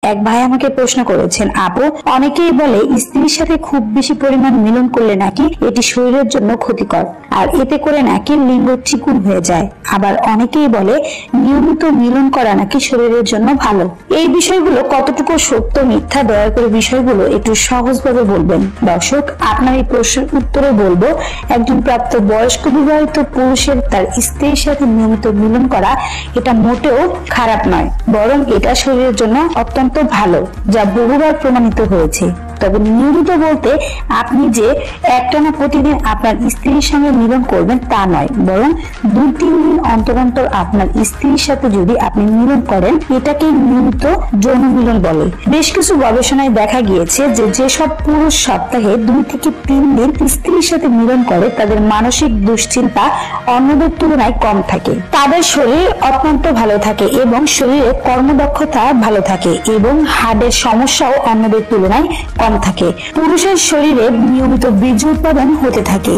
এক ভাই আমাকে প্রশ্ন করেছেন, আপু অনেকেই বলে স্ত্রীর সাথে খুব বেশি পরিমাণ মিলন করলে নাকি এটি শরীরের জন্য ক্ষতিকর, আর এতে করে নাকি লিঙ্গ চিকুন হয়ে যায়। আবার অনেকেই বলে নিয়মিত মিলন করা নাকি শরীরের জন্য ভালো। এই বিষয়গুলো কতটুকু সত্য মিথ্যা, দয়া করে বিষয়গুলো একটু সহজভাবে বলবেন। দর্শক, আপনার এই প্রশ্নের উত্তরে বলবো, একজন প্রাপ্ত বয়স্ক বিবাহিত পুরুষের তার স্ত্রীর সাথে নিয়মিত মিলন করা এটা মোটেও খারাপ নয়, বরং এটা শরীরের জন্য অত্যন্ত ভালো, যা বহুবার প্রমাণিত হয়েছে। তবে নিয়মিত বলতে আপনি যে একটানা প্রতিদিন আপনার স্ত্রীর সঙ্গে মিলন করবেন তা নয়, বরং 2-3 দিন অন্তর অন্তর আপনার স্ত্রীর সাথে যদি আপনি মিলন করেন, এটাকে নিয়মিত যৌন মিলন বলে। বেশ কিছু গবেষণায় দেখা গিয়েছে যে যেসব পুরুষ সপ্তাহে 2 থেকে 3 দিন স্ত্রীর সাথে মিলন করে, তাদের মানসিক দুশ্চিন্তা অন্যদের তুলনায় কম থাকে, তাদের শরীর অত্যন্ত ভালো থাকে এবং শরীরে কর্মদক্ষতা ভালো থাকে এবং হার্টের সমস্যাও অন্যদের তুলনায় কম থাকে। পুরুষের শরীরে নিয়মিত বীর্য উৎপাদন হতে থাকে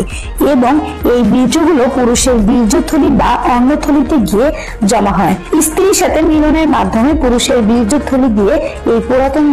এবং এই বীর্যগুলো পুরুষের বীর্যথলি বা অন্নথলিতে গিয়ে জমা হয়। স্ত্রীর সাথে মিলনের মাধ্যমে পুরুষের বীর্যথলি দিয়ে এই পুরাতন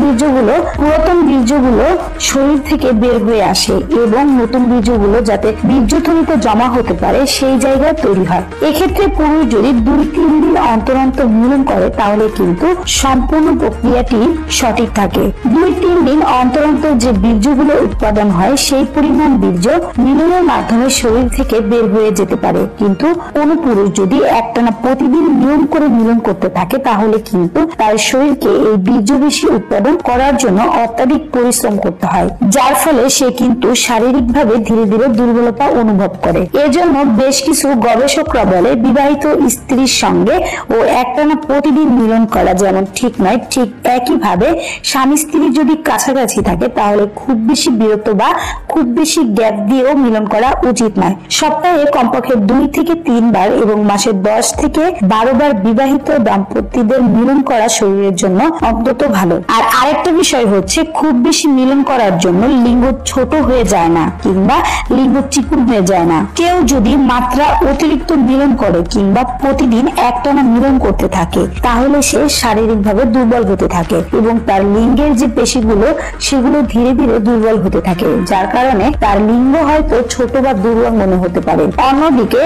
বীর্যগুলো শরীর থেকে বের হয়ে আসে এবং নতুন বীর্যগুলো যাতে বীর্যথলিতে জমা হতে পারে সেই জায়গায় তৈরি হয়। এক্ষেত্রে পুরুষ যদি 2-3 দিন অন্তর অন্তর মিলন করে, তাহলে কিন্তু সম্পূর্ণ প্রক্রিয়াটি সঠিক থাকে। 2-3 দিন অন্তর যে বীর্যগুলো উৎপাদন হয়, সেই পরিমাণ বীর্য মিলনের মাধ্যমে শরীর থেকে বের হয়ে যেতে পারে। কিন্তু কোন পুরুষ যদি একটানা প্রতিদিন নিয়ম করে মিলন করতে থাকে, তাহলে কিন্তু তার শরীরকে এই বীর্য বেশি উৎপাদন করার জন্য অত্যাধিক পরিশ্রম করতে হয়, যার ফলে সে কিন্তু শারীরিকভাবে ধীরে ধীরে দুর্বলতা অনুভব করে। এজন্য বেশ কিছু গবেষকরা বলে, বিবাহিত স্ত্রীর সঙ্গে ও একটানা প্রতিদিন মিলন করা যেমন ঠিক নয়, ঠিক একইভাবে স্বামী স্ত্রী যদি কাছাকাছি থাকে, তাহলে খুব বেশি বিরত বা খুব বেশি গ্যাপ দিয়েও মিলন করা উচিত নয়। সপ্তাহে কমপক্ষে 2 থেকে 3 বার এবং মাসে 10 থেকে 12 বার বিবাহিত দাম্পত্যদের মিলন করা শরীরের জন্য অন্তত ভালো। আর আরেকটা বিষয় হচ্ছে, খুব বেশি মিলন করার জন্য লিঙ্গ ছোট হয়ে যায় না কিংবা লিঙ্গ চিকুন হয়ে যায় না। কেউ যদি মাত্রা অতিরিক্ত মিলন করে কিংবা প্রতিদিন একটানা মিলন করতে থাকে, তাহলে সে শারীরিকভাবে দুর্বল হতে থাকে এবং তার লিঙ্গের যে পেশিগুলো সেগুলো ধীরে ধীরে দুর্বল হতে থাকে, যার কারণে তার লিঙ্গ হয়তো ছোট বা দুর্বল মনে হতে পারে। অন্যদিকে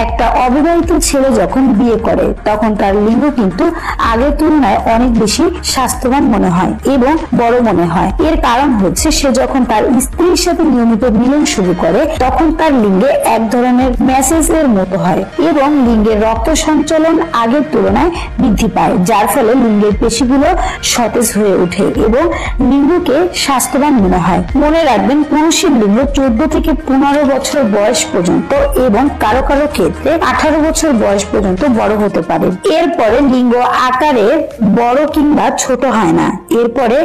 একটা অবিবাহিত ছেলে যখন বিয়ে করে, তখন তার লিঙ্গ কিন্তু আগের তুলনায় অনেক বেশি স্বাস্থ্যবান মনে হয় এবং বড় মনে হয়। এর কারণ হচ্ছে, সে যখন তার স্ত্রীর সাথে নিয়মিত মিলন শুরু করে, তখন তার লিঙ্গে এক ধরনের মেসেজের মতো হয় এবং লিঙ্গের রক্ত সঞ্চালন আগের তুলনায় বৃদ্ধি পায়, যার ফলে লিঙ্গের পেশিগুলো সতেজ হয়ে ওঠে এবং লিঙ্গকে স্বাস্থ্যবান মনে হয়। মনে রাখবেন, পুরুষের লিঙ্গ 14 থেকে 15 বছর বয়স পর্যন্ত এবং কারো কারো ক্ষেত্রে 18 বছর বয়স পর্যন্ত বড় হতে পারে। এরপরে লিঙ্গ আকারে বড় কিংবা ছোট হয় না। এরপরে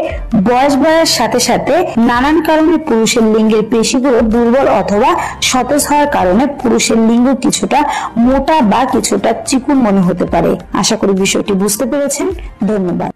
বয়স বাড়ার সাথে সাথে নানান কারণে পুরুষের লিঙ্গের পেশিগুলো দুর্বল অথবা সতেজ হওয়ার কারণে পুরুষের লিঙ্গ কিছুটা মোটা বা কিছুটা চিকুন মনে হতে পারে। আশা করি বিষয়টি বুঝতে পেরেছেন। ধন্যবাদ।